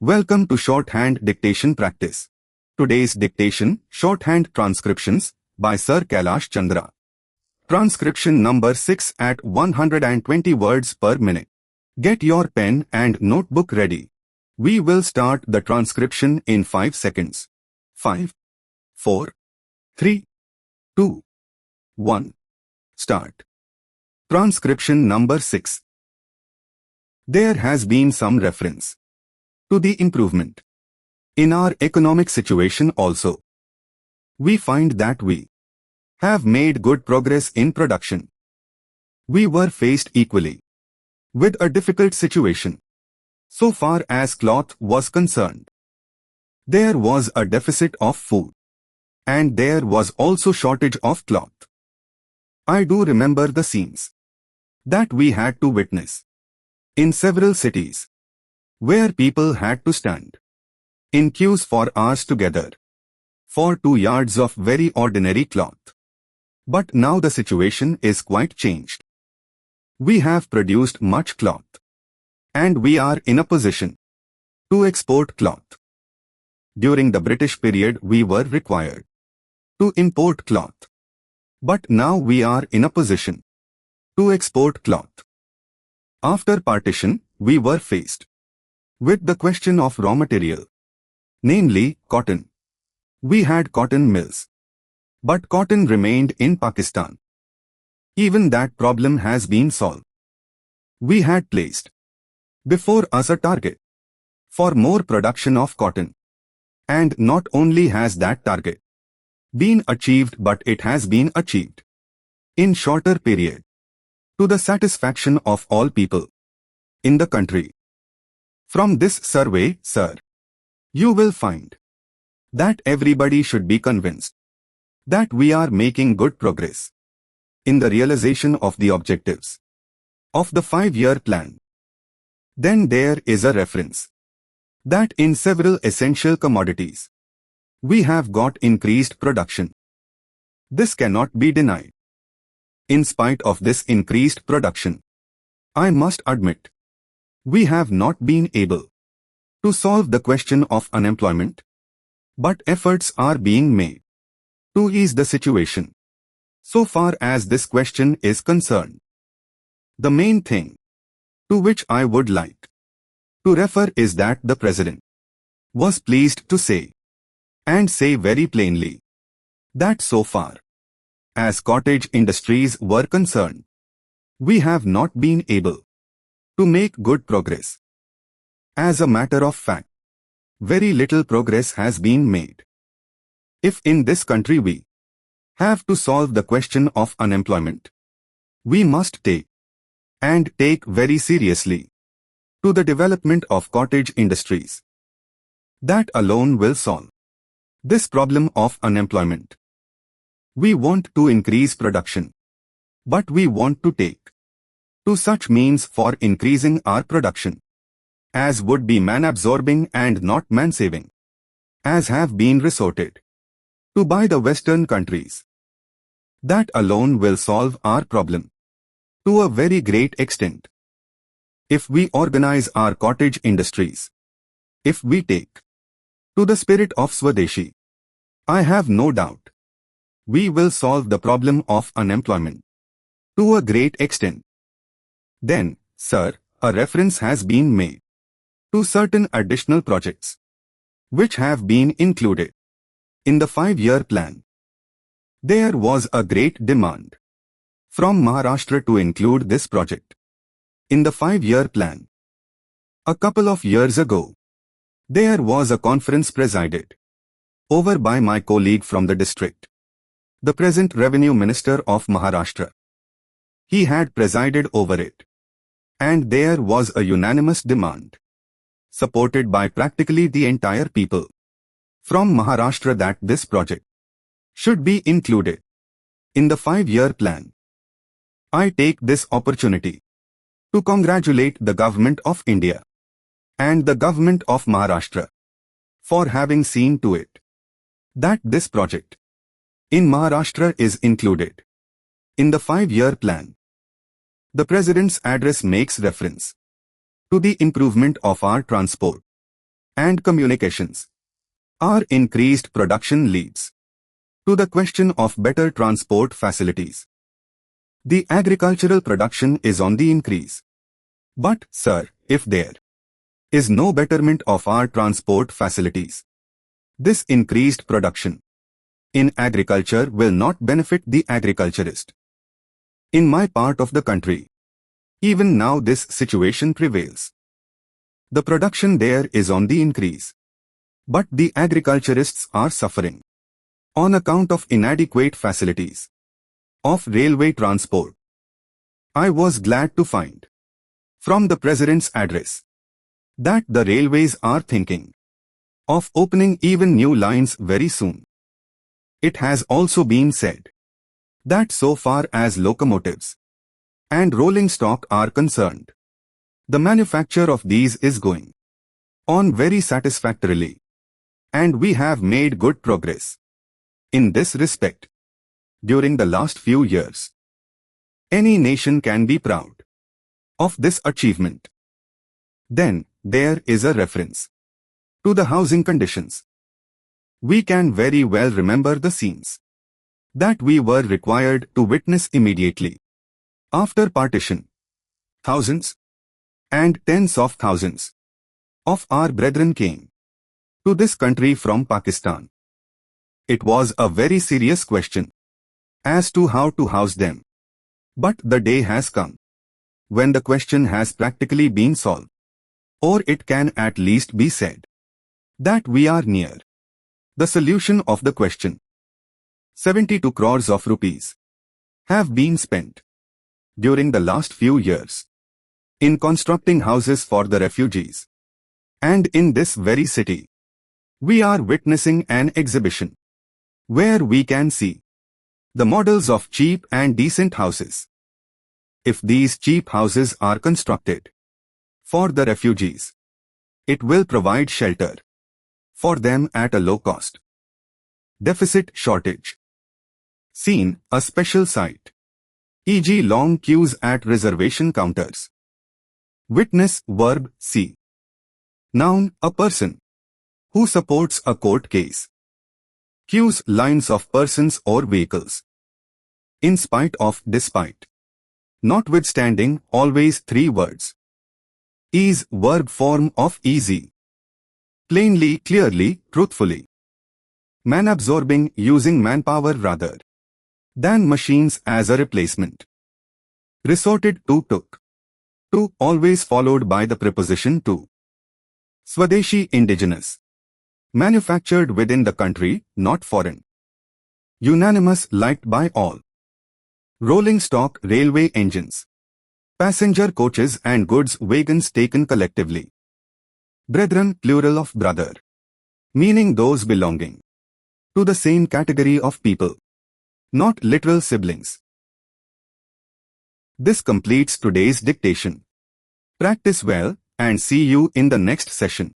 Welcome to Shorthand Dictation Practice. Today's dictation, Shorthand Transcriptions, by Sir Kailash Chandra. Transcription number 6 at 120 words per minute. Get your pen and notebook ready. We will start the transcription in 5 seconds. 5, 4, 3, 2, 1. Start. Transcription number 6. There has been some reference to the improvement in our economic situation also. We find that we have made good progress in production. We were faced equally with a difficult situation. So far as cloth was concerned, there was a deficit of food, and there was also shortage of cloth. I do remember the scenes that we had to witness in several cities, where people had to stand in queues for hours together for 2 yards of very ordinary cloth. But now the situation is quite changed. We have produced much cloth, and we are in a position to export cloth. During the British period we were required to import cloth, but now we are in a position to export cloth. After partition, we were faced with the question of raw material, namely cotton. We had cotton mills, but cotton remained in Pakistan. Even that problem has been solved. We had placed before us a target for more production of cotton, and not only has that target been achieved, but it has been achieved in shorter period to the satisfaction of all people in the country. From this survey, sir, you will find that everybody should be convinced that we are making good progress in the realization of the objectives of the 5-year plan. Then there is a reference that in several essential commodities we have got increased production. This cannot be denied. In spite of this increased production, I must admit, we have not been able to solve the question of unemployment, but efforts are being made to ease the situation. So far as this question is concerned, the main thing to which I would like to refer is that the President was pleased to say, and say very plainly, that so far as cottage industries were concerned, we have not been able to make good progress. As a matter of fact, very little progress has been made. If in this country we have to solve the question of unemployment, we must take very seriously to the development of cottage industries. That alone will solve this problem of unemployment. We want to increase production, but we want to take to such means for increasing our production as would be man-absorbing and not man-saving, as have been resorted to by the Western countries. That alone will solve our problem to a very great extent. If we organize our cottage industries, if we take to the spirit of Swadeshi, I have no doubt we will solve the problem of unemployment to a great extent. Then, sir, a reference has been made to certain additional projects which have been included in the 5-year plan. There was a great demand from Maharashtra to include this project in the 5-year plan. A couple of years ago, there was a conference presided over by my colleague from the district, the present Revenue Minister of Maharashtra. He had presided over it, and there was a unanimous demand, supported by practically the entire people from Maharashtra, that this project should be included in the 5-year plan. I take this opportunity to congratulate the Government of India and the Government of Maharashtra for having seen to it that this project in Maharashtra is included in the 5-year plan. The President's address makes reference to the improvement of our transport and communications. Our increased production leads to the question of better transport facilities. The agricultural production is on the increase. But, sir, if there is no betterment of our transport facilities, this increased production in agriculture will not benefit the agriculturist. In my part of the country, even now this situation prevails. The production there is on the increase, but the agriculturists are suffering on account of inadequate facilities of railway transport. I was glad to find from the President's address that the railways are thinking of opening even new lines very soon. It has also been said that so far as locomotives and rolling stock are concerned, the manufacture of these is going on very satisfactorily, and we have made good progress in this respect during the last few years. Any nation can be proud of this achievement. Then, there is a reference to the housing conditions. We can very well remember the scenes that we were required to witness immediately after partition. Thousands and tens of thousands of our brethren came to this country from Pakistan. It was a very serious question as to how to house them. But the day has come when the question has practically been solved, or it can at least be said that we are near the solution of the question. 72 crores of rupees have been spent during the last few years in constructing houses for the refugees. And in this very city, we are witnessing an exhibition where we can see the models of cheap and decent houses. If these cheap houses are constructed for the refugees, it will provide shelter for them at a low cost. Deficit shortage. Scene, a special sight, e.g. long queues at reservation counters. Witness, verb, see. Noun, a person who supports a court case. Queues, lines of persons or vehicles. In spite of, despite. Notwithstanding, always 3 words. Ease, verb form of easy. Plainly, clearly, truthfully. Man-absorbing, using manpower rather than machines as a replacement. Resorted to, took. To, always followed by the preposition to. Swadeshi, indigenous. Manufactured within the country, not foreign. Unanimous, liked by all. Rolling stock, railway engines. Passenger coaches and goods wagons taken collectively. Brethren, plural of brother, meaning those belonging to the same category of people, not literal siblings. This completes today's dictation. Practice well and see you in the next session.